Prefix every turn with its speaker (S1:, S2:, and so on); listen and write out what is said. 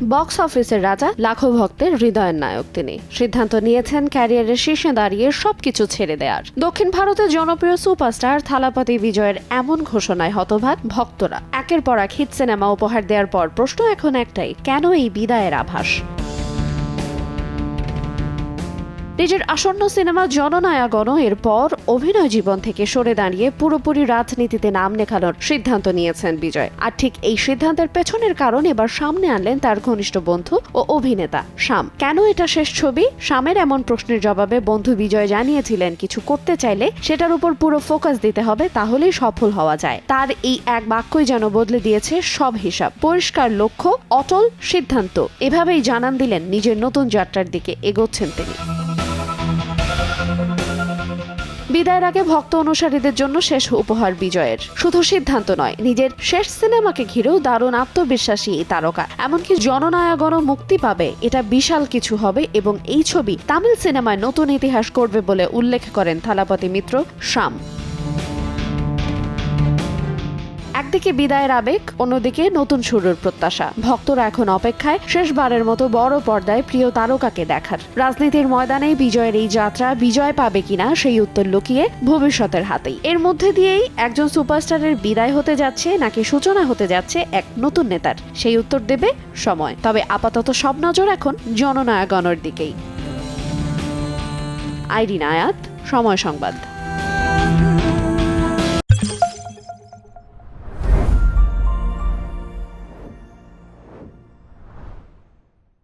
S1: Box অফিসের রাজা, লাখো ভক্তের হৃদয়ের নায়ক তিনি। সিদ্ধান্ত নিয়েছেন ক্যারিয়ারের শীর্ষে দাঁড়িয়ে সবকিছু ছেড়ে দেওয়ার। দক্ষিণ ভারতের জনপ্রিয় সুপারস্টার থালাপতি বিজয়ের এমন ঘোষণায় হতবাক ভক্তরা। একের পর এক হিট সিনেমা উপহার দেওয়ার পর প্রশ্ন এখন একটাই, কেন এই বিদায়ের আভাস? নিজের আসন্ন সিনেমা জননায়কগণ এরপর অভিনয় জীবন থেকে সরে দাঁড়িয়ে পুরোপুরি রাজনীতিতে নাম লেখানোর সিদ্ধান্ত নিয়েছেন বিজয়। আর ঠিক এই সিদ্ধান্তের পেছনের কারণ এবার সামনে আনলেন তার ঘনিষ্ঠ বন্ধু ও অভিনেতা শাম। কেন এটা শেষ ছবি? শামের এমন প্রশ্নের জবাবে বন্ধু বিজয় জানিয়েছিলেন, কিছু করতে চাইলে সেটার উপর পুরো ফোকাস দিতে হবে, তাহলেই সফল হওয়া যায়। তার এই এক বাক্যই যেন বদলে দিয়েছে সব হিসাব। পরিষ্কার লক্ষ্য, অটল সিদ্ধান্ত, এভাবেই জানান দিলেন নিজের নতুন যাত্রার দিকে এগোচ্ছেন তিনি। বিদায়ের আগে ভক্ত অনুসারীদের জন্য শেষ উপহার বিজয়ের। শুধু সিদ্ধান্ত নয়, নিজের শেষ সিনেমাকে ঘিরেও দারুণ আত্মবিশ্বাসী এই তারকা। এমনকি জননায়কগণও মুক্তি পাবে, এটা বিশাল কিছু হবে এবং এই ছবি তামিল সিনেমায় নতুন ইতিহাস করবে বলে উল্লেখ করেন থালাপতি মিত্র শাম। একদিকে বিদায়ের আবেগ, অন্যদিকে নতুন শুরুর প্রত্যাশা। ভক্তরা এখন অপেক্ষায় শেষবারের মতো বড় পর্দায় প্রিয় তারকাকে দেখার। রাজনীতির ময়দানে বিজয়ের এই যাত্রা বিজয় পাবে কিনা সেই উত্তর লুকিয়ে ভবিষ্যতের হাতেই। এর মধ্যে দিয়েই একজন সুপারস্টারের বিদায় হতে যাচ্ছে নাকি সূচনা হতে যাচ্ছে এক নতুন নেতার, সেই উত্তর দেবে সময়। তবে আপাতত সব নজর এখন জননায়কগণের দিকেই। আইরিন আয়াত, সময় সংবাদ।